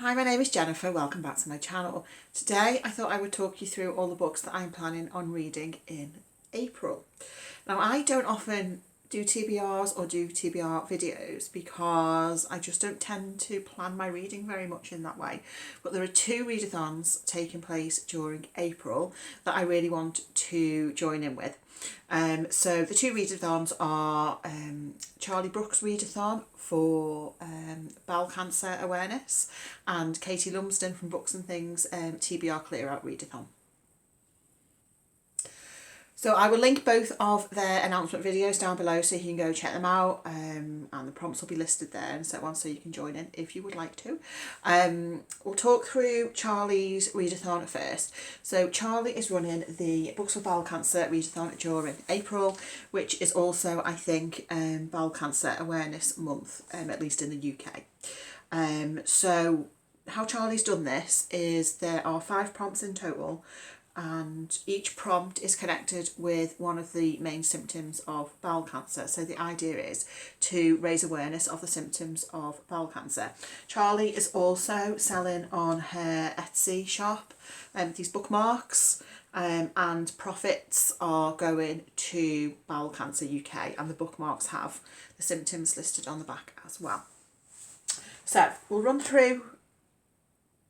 Hi, my name is Jennifer. Welcome back to my channel. Today I thought I would talk you through all the books that I'm planning on reading in April. Now, I don't often do TBRs or do TBR videos because I just don't tend to plan my reading very much in that way. But there are two readathons taking place during April that I really want to join in with. So the two readathons are Charlie Brooks readathon for bowel cancer awareness and Katie Lumsden from Books and Things TBR Clearout readathon. So I will link both of their announcement videos down below so you can go check them out, and the prompts will be listed there and so on, so you can join in if you would like to. We'll talk through Charlie's readathon first. So Charlie is running the Books4BowelCancer readathon during April, which is also, I think, Bowel Cancer Awareness Month, at least in the UK. So how Charlie's done this is there are 5 prompts in total, and each prompt is connected with one of the main symptoms of bowel cancer. So the idea is to raise awareness of the symptoms of bowel cancer. Charlie is also selling on her Etsy shop these bookmarks, and profits are going to Bowel Cancer UK, and the bookmarks have the symptoms listed on the back as well. So we'll run through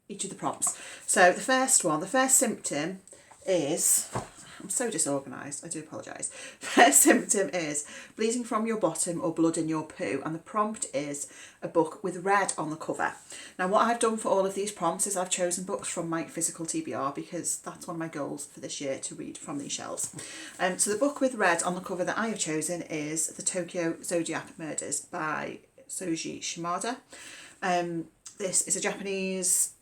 each of the prompts. So the first symptom is, I'm so disorganised, I do apologise. First symptom is bleeding from your bottom or blood in your poo, and the prompt is a book with red on the cover. Now what I've done for all of these prompts is I've chosen books from my physical TBR because that's one of my goals for this year, to read from these shelves. So the book with red on the cover that I have chosen is The Tokyo Zodiac Murders by Soji Shimada. This is a Japanese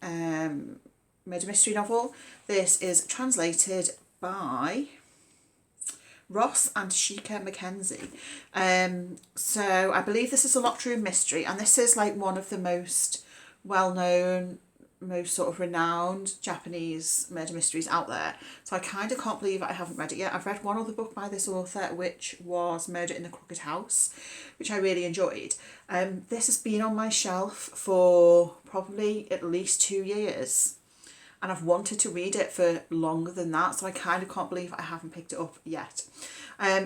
murder mystery novel. This is translated by Ross and Shika Mackenzie. So I believe this is a locked room mystery, and this is like one of the most well-known, most sort of renowned Japanese murder mysteries out there. So I kind of can't believe I haven't read it yet. I've read one other book by this author, which was Murder in the Crooked House, which I really enjoyed. This has been on my shelf for probably at least 2 years, and I've wanted to read it for longer than that, so I kind of can't believe I haven't picked it up yet.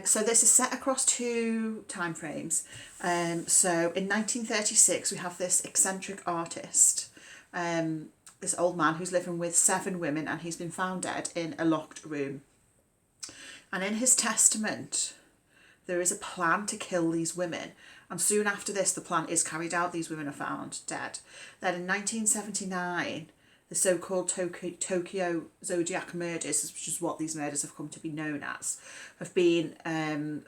So this is set across 2 time frames. So in 1936 we have this eccentric artist, this old man who's living with 7 women, and he's been found dead in a locked room. And in his testament there is a plan to kill these women, and soon after this the plan is carried out. These women are found dead. Then in 1979 the so-called Tokyo Zodiac Murders, which is what these murders have come to be known as, have been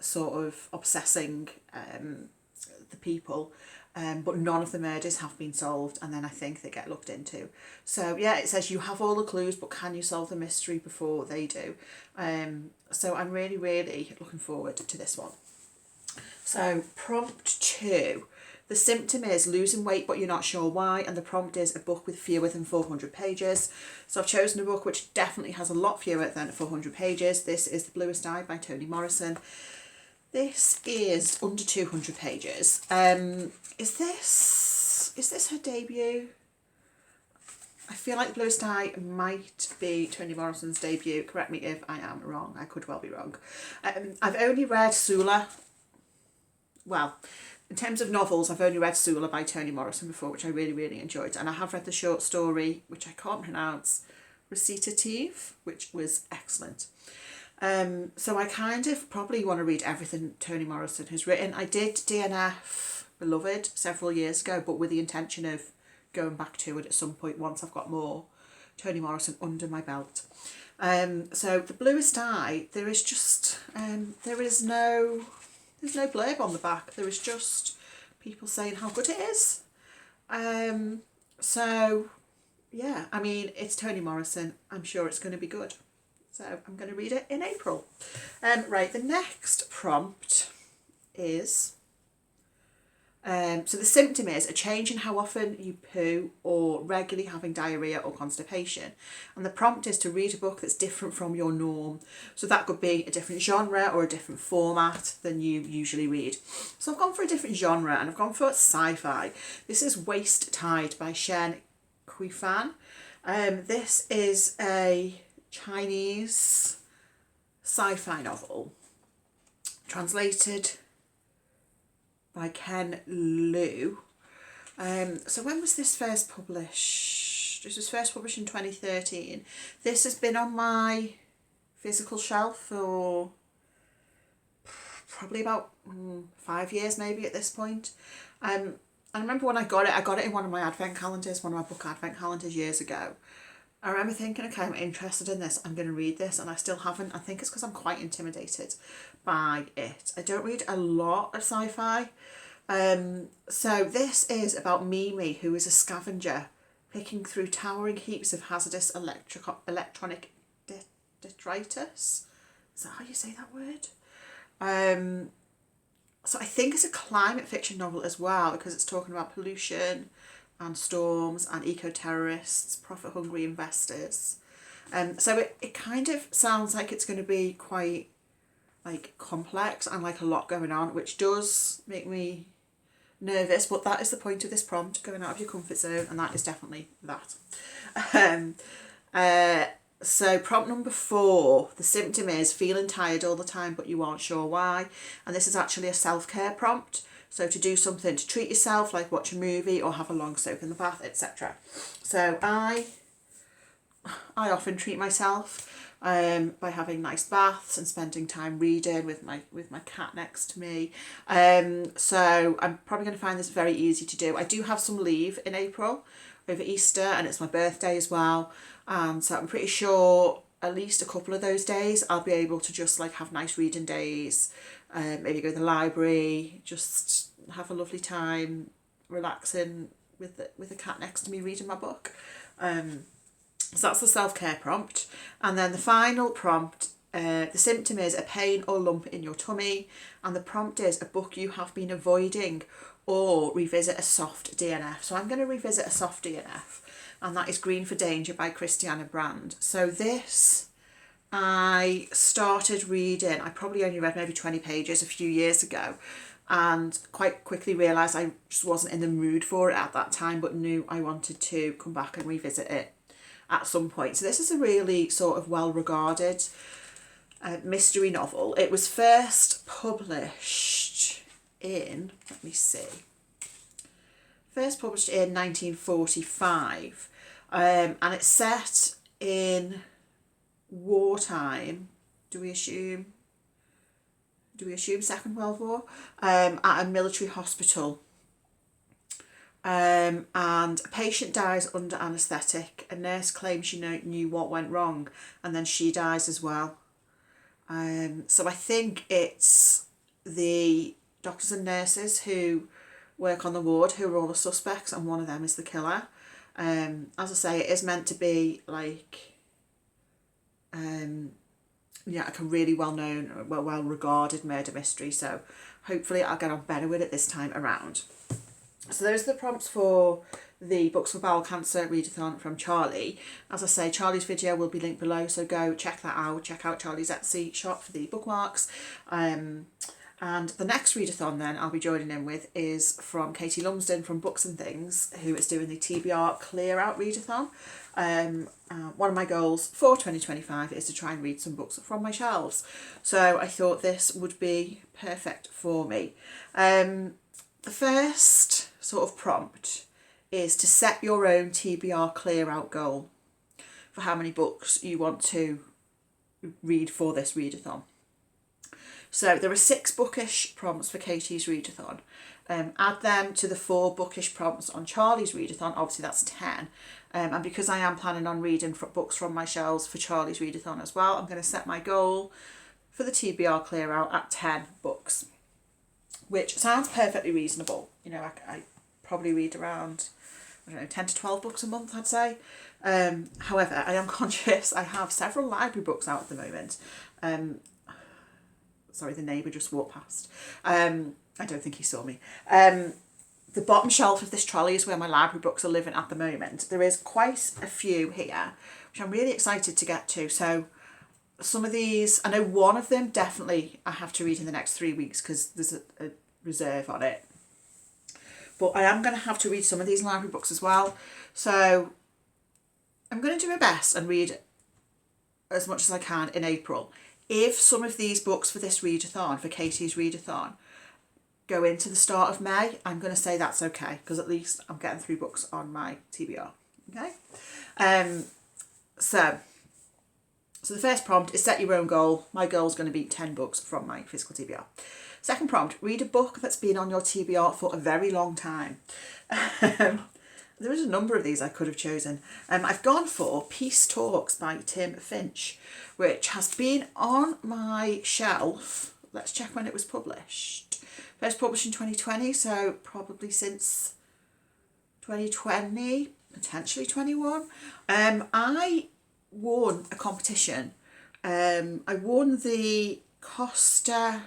sort of obsessing the people, but none of the murders have been solved, and then I think they get looked into. So yeah, it says you have all the clues, but can you solve the mystery before they do? So I'm really, really looking forward to this one. So prompt 2. The symptom is losing weight but you're not sure why, and the prompt is a book with fewer than 400 pages. So I've chosen a book which definitely has a lot fewer than 400 pages. This is The Bluest Eye by Toni Morrison. This is under 200 pages. Is this her debut? I feel like The Bluest Eye might be Toni Morrison's debut. Correct me if I am wrong. I could well be wrong. I've only read Sula. Well, in terms of novels, I've only read Sula by Toni Morrison before, which I really, really enjoyed. And I have read the short story, which I can't pronounce, Recitative, which was excellent. So I kind of probably want to read everything Toni Morrison has written. I did DNF Beloved several years ago, but with the intention of going back to it at some point once I've got more Toni Morrison under my belt. So The Bluest Eye, there is just, there's no blurb on the back. There is just people saying how good it is. So yeah, I mean, it's Toni Morrison. I'm sure it's going to be good. So I'm going to read it in April. Right, the next prompt is, so the symptom is a change in how often you poo or regularly having diarrhea or constipation. And the prompt is to read a book that's different from your norm. So that could be a different genre or a different format than you usually read. So I've gone for a different genre, and I've gone for sci-fi. This is Waste Tide by Shen Hui Fan. This is a Chinese sci-fi novel translated by Ken Liu. So when was this first published? This was first published in 2013. This has been on my physical shelf for probably about 5 years maybe at this point. I remember when I got it in one of my advent calendars, one of my book advent calendars years ago. I remember thinking, okay, I'm interested in this, I'm going to read this, and I still haven't. I think it's because I'm quite intimidated by it. I don't read a lot of sci-fi. So this is about Mimi, who is a scavenger picking through towering heaps of hazardous electronic detritus. Is that how you say that word? So I think it's a climate fiction novel as well, because it's talking about pollution and storms and eco-terrorists, profit-hungry investors. So it kind of sounds like it's going to be quite like complex and like a lot going on, which does make me nervous, but that is the point of this prompt, going out of your comfort zone, and that is definitely that. So prompt number 4, the symptom is feeling tired all the time but you aren't sure why, and this is actually a self-care prompt. So to do something to treat yourself, like watch a movie or have a long soak in the bath, etc. So I often treat myself by having nice baths and spending time reading with my cat next to me. So I'm probably going to find this very easy to do. I do have some leave in April over Easter, and it's my birthday as well. So I'm pretty sure at least a couple of those days I'll be able to just like have nice reading days, maybe go to the library, just have a lovely time relaxing with the cat next to me reading my book. So that's the self-care prompt. And then the final prompt, the symptom is a pain or lump in your tummy, and the prompt is a book you have been avoiding or revisit a soft DNF. So I'm going to revisit a soft DNF, and that is Green for Danger by Christiana Brand. So this I started reading, I probably only read maybe 20 pages a few years ago, and quite quickly realised I just wasn't in the mood for it at that time, but knew I wanted to come back and revisit it at some point. So this is a really sort of well-regarded mystery novel. It was first published in, let me see, first published in 1945, and it's set in wartime. Do we assume Second World War, at a military hospital. And a patient dies under anaesthetic. A nurse claims she knew what went wrong, and then she dies as well. So I think it's the doctors and nurses who work on the ward who are all the suspects, and one of them is the killer. As I say, it is meant to be like like a really well-known, well-regarded murder mystery, so hopefully I'll get on better with it this time around. So those are the prompts for the Books for Bowel Cancer readathon from Charlie. As I say, Charlie's video will be linked below, so go check that out. Check out Charlie's Etsy shop for the bookmarks. And the next readathon then I'll be joining in with is from Katie Lumsden from Books and Things, who is doing the TBR Clearout readathon. One of my goals for 2025 is to try and read some books from my shelves. So I thought this would be perfect for me. The first sort of prompt is to set your own TBR Clearout goal for how many books you want to read for this readathon. So there are 6 bookish prompts for Katie's readathon. Add them to the 4 bookish prompts on Charlie's readathon, obviously that's 10. And because I am planning on reading books from my shelves for Charlie's readathon as well, I'm going to set my goal for the TBR Clearout at 10 books, which sounds perfectly reasonable. You know, I probably read around, 10 to 12 books a month, I'd say. However, I am conscious I have several library books out at the moment. Sorry, the neighbour just walked past. I don't think he saw me. The bottom shelf of this trolley is where my library books are living at the moment. There is quite a few here, which I'm really excited to get to. So some of these, I know one of them definitely I have to read in the next 3 weeks because there's a reserve on it. But I am going to have to read some of these library books as well. So I'm going to do my best and read as much as I can in April. If some of these books for this readathon, for Katie's readathon, go into the start of May, I'm going to say that's okay, because at least I'm getting 3 books on my TBR. Okay. So the first prompt is set your own goal. My goal is going to be 10 books from my physical TBR. Second prompt, read a book that's been on your TBR for a very long time. There is a number of these I could have chosen. I've gone for Peace Talks by Tim Finch, which has been on my shelf. Let's check when it was published. First published in 2020, so probably since 2020, potentially 21. I won a competition. I won the Costa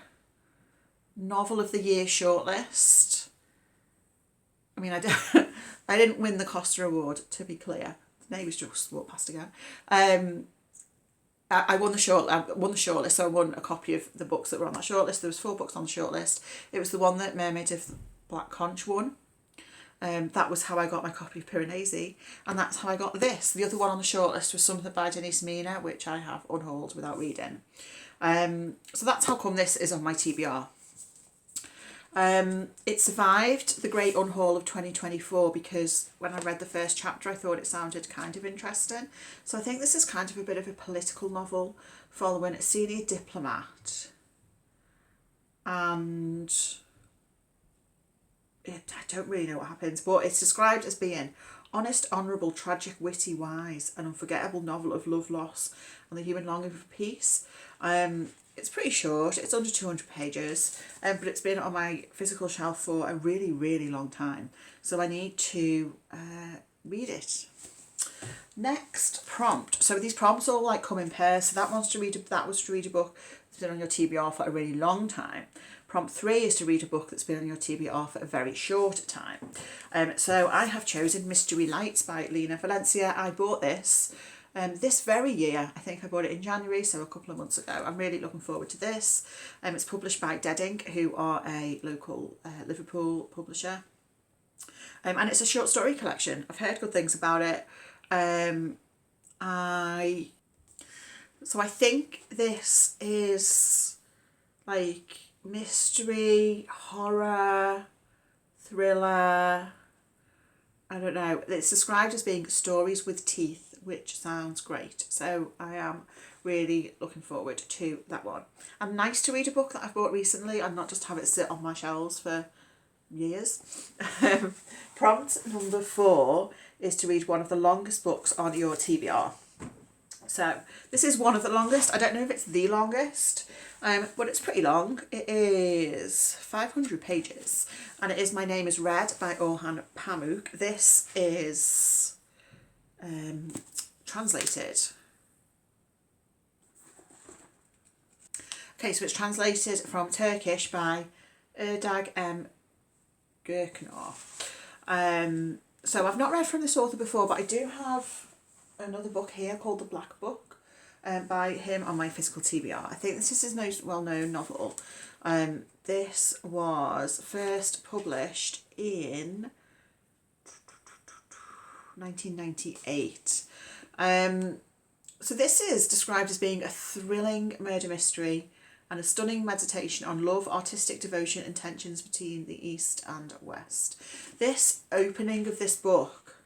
Novel of the Year shortlist. I mean, I didn't win the Costa Award, to be clear. The neighbours just walked past again. I won the shortlist, so I won a copy of the books that were on that shortlist. There was 4 books on the shortlist. It was the one that Mermaids of Black Conch won. That was how I got my copy of Piranesi, and that's how I got this. The other one on the shortlist was something by Denise Mina, which I have unhauled without reading. So that's how come this is on my TBR. It survived the great unhaul of 2024 because when I read the first chapter I thought it sounded kind of interesting. So I think this is kind of a bit of a political novel following a senior diplomat, and I don't really know what happens, but it's described as being honest, honourable, tragic, witty, wise, an unforgettable novel of love, loss and the human longing for peace. It's pretty short, it's under 200 pages, but it's been on my physical shelf for a really, really long time. So I need to read it. Next prompt. So these prompts all like come in pairs. So that was to read a book that's been on your TBR for a really long time. Prompt 3 is to read a book that's been on your TBR for a very short time. So I have chosen Mystery Lights by Lena Valencia. I bought this this very year. I think I bought it in January, so a couple of months ago. I'm really looking forward to this. It's published by Dead Ink, who are a local Liverpool publisher. And it's a short story collection. I've heard good things about it. I think this is like mystery, horror, thriller. I don't know. It's described as being stories with teeth, which sounds great. So I am really looking forward to that one. And nice to read a book that I've bought recently and not just have it sit on my shelves for years. Prompt number 4 is to read one of the longest books on your TBR. So this is one of the longest. I don't know if it's the longest, but it's pretty long. It is 500 pages, and it is My Name is Red by Orhan Pamuk. This is translated. Okay, so it's translated from Turkish by Erdag M. Gürknor. So I've not read from this author before, but I do have another book here called The Black Book by him on my physical TBR. I think this is his most well-known novel. This was first published in 1998. So this is described as being a thrilling murder mystery and a stunning meditation on love, artistic devotion and tensions between the East and West. This opening of this book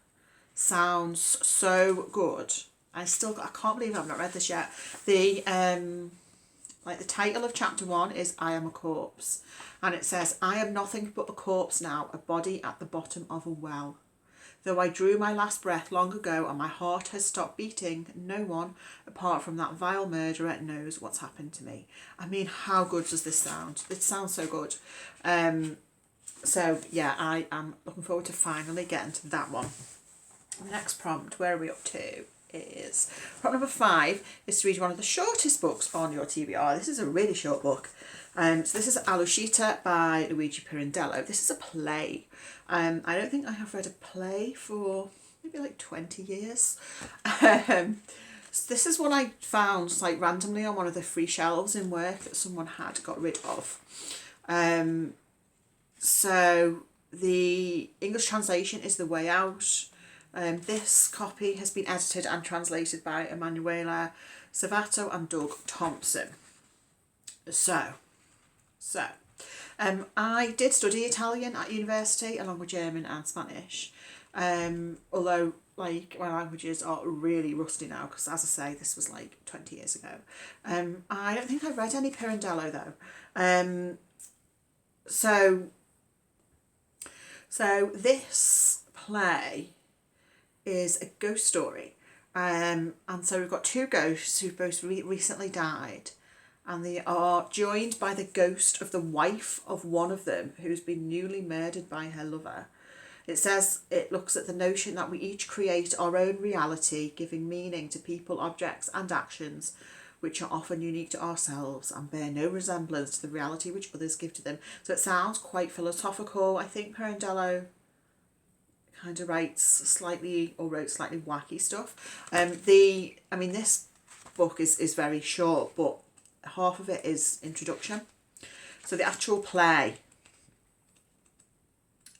sounds so good. I can't believe I've not read this yet. The title of chapter 1 is I Am a Corpse, and it says, I am nothing but a corpse now, a body at the bottom of a well. Though I drew my last breath long ago and my heart has stopped beating, no one, apart from that vile murderer, knows what's happened to me. I mean, how good does this sound? It sounds so good. So yeah, I am looking forward to finally getting to that one. The next prompt, where are we up to, is prompt number 5 is to read one of the shortest books on your TBR. This is a really short book. So this is Alushita by Luigi Pirandello. This is a play. I don't think I have read a play for maybe like 20 years. So this is one I found like randomly on one of the free shelves in work that someone had got rid of. So the English translation is The Way Out. This copy has been edited and translated by Emanuela Savato and Doug Thompson. I did study Italian at university along with German and Spanish, although like my languages are really rusty now because, as I say, this was like 20 years ago. I don't think I've read any Pirandello though. So this play is a ghost story, and so we've got two ghosts who've both recently died, and they are joined by the ghost of the wife of one of them who's been newly murdered by her lover. It says it looks at the notion that we each create our own reality, giving meaning to people, objects and actions which are often unique to ourselves and bear no resemblance to the reality which others give to them. So it sounds quite philosophical. I think Pirandello kind of wrote slightly wacky stuff. This book is very short, but half of it is introduction. So the actual play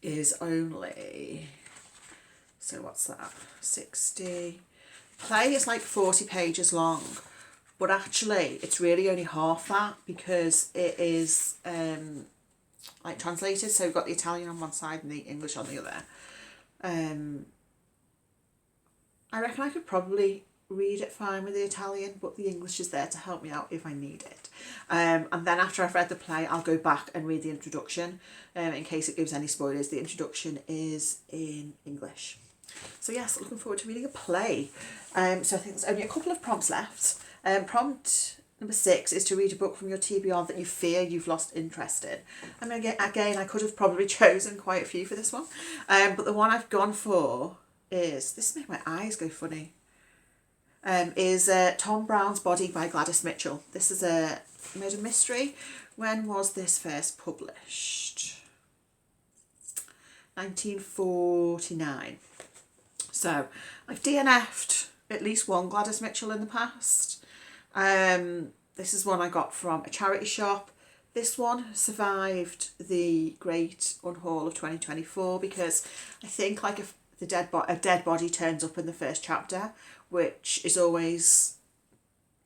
is only, so what's that, 60, play is like 40 pages long, but actually it's really only half that because it is like translated, so we've got the Italian on one side and the English on the other. I reckon I could probably read it fine with the Italian, but the English is there to help me out if I need it. And then after I've read the play, I'll go back and read the introduction in case it gives any spoilers. The introduction is in English. So yes, looking forward to reading a play. So I think there's only a couple of prompts left. Prompt number 6 is to read a book from your TBR that you fear you've lost interest in. I mean, again, I could have probably chosen quite a few for this one. But the one I've gone for is, this made my eyes go funny, is Tom Brown's Body by Gladys Mitchell. This is a murder mystery. When was this first published? 1949. So I've DNF'd at least one Gladys Mitchell in the past. This is one I got from a charity shop. This one survived the Great Unhaul of 2024 because I think like if a dead body turns up in the first chapter, which is always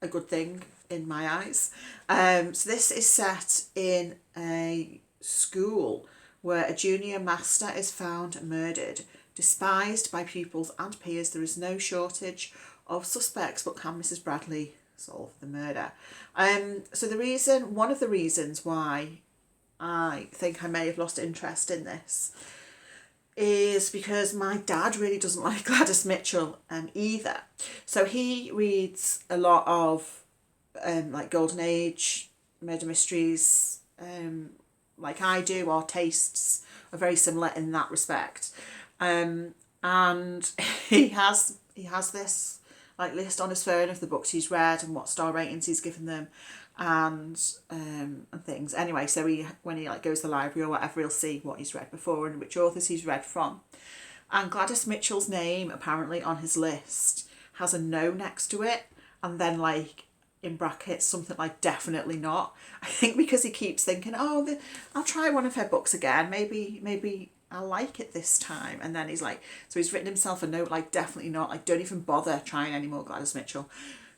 a good thing in my eyes. So this is set in a school where a junior master is found murdered. Despised by pupils and peers, there is no shortage of suspects, but can Mrs. Bradley solve the murder? So one of the reasons why I think I may have lost interest in this is because my dad really doesn't like Gladys Mitchell either. So he reads a lot of like Golden Age murder mysteries like I do. Our tastes are very similar in that respect. And he has this like list on his phone of the books he's read and what star ratings he's given them and things. Anyway, so when he like goes to the library or whatever, he'll see what he's read before and which authors he's read from. And Gladys Mitchell's name apparently on his list has a no next to it, and then like in brackets something like definitely not. I think because he keeps thinking, oh, I'll try one of her books again, maybe I'll like it this time. And then he's like, so he's written himself a note like definitely not, like don't even bother trying any more Gladys Mitchell.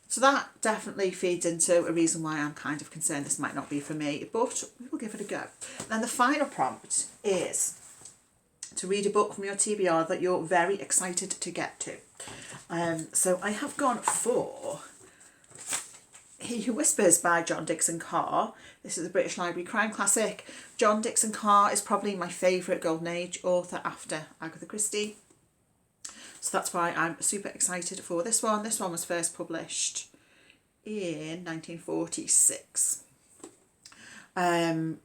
So that definitely feeds into a reason why I'm kind of concerned this might not be for me, but we'll give it a go. Then the final prompt is to read a book from your TBR that you're very excited to get to. So I have gone for He Who Whispers by John Dickson Carr. This is a British Library crime classic. John Dickson Carr is probably my favourite Golden Age author after Agatha Christie. So that's why I'm super excited for this one. This one was first published in 1946. And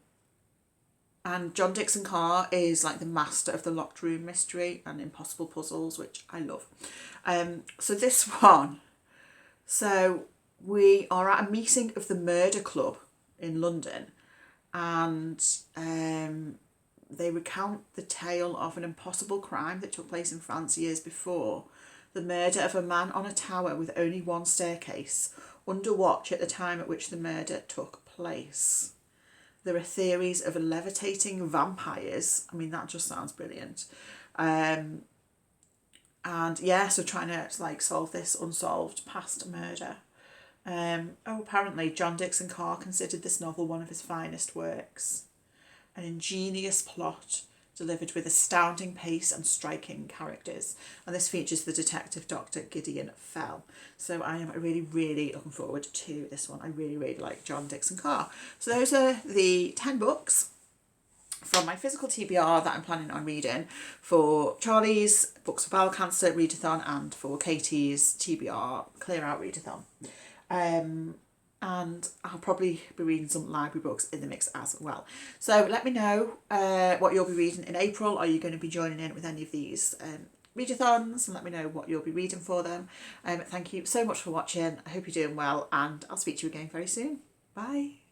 John Dickson Carr is like the master of the locked room mystery and impossible puzzles, which I love. So this one, so we are at a meeting of the Murder Club in London, and they recount the tale of an impossible crime that took place in France years before. The murder of a man on a tower with only one staircase, under watch at the time at which the murder took place. There are theories of levitating vampires. I mean, that just sounds brilliant. And yeah, so trying to like solve this unsolved past murder. Apparently John Dixon Carr considered this novel one of his finest works. An ingenious plot delivered with astounding pace and striking characters. And this features the detective Dr. Gideon Fell. So I am really, really looking forward to this one. I really, really like John Dixon Carr. So those are the 10 books from my physical TBR that I'm planning on reading for Charlie's Books for Bowel Cancer readathon and for Katie's TBR Clearout readathon. And I'll probably be reading some library books in the mix as well. So let me know what you'll be reading in April. Are you going to be joining in with any of these readathons? And let me know what you'll be reading for them. Thank you so much for watching. I hope you're doing well, and I'll speak to you again very soon. Bye.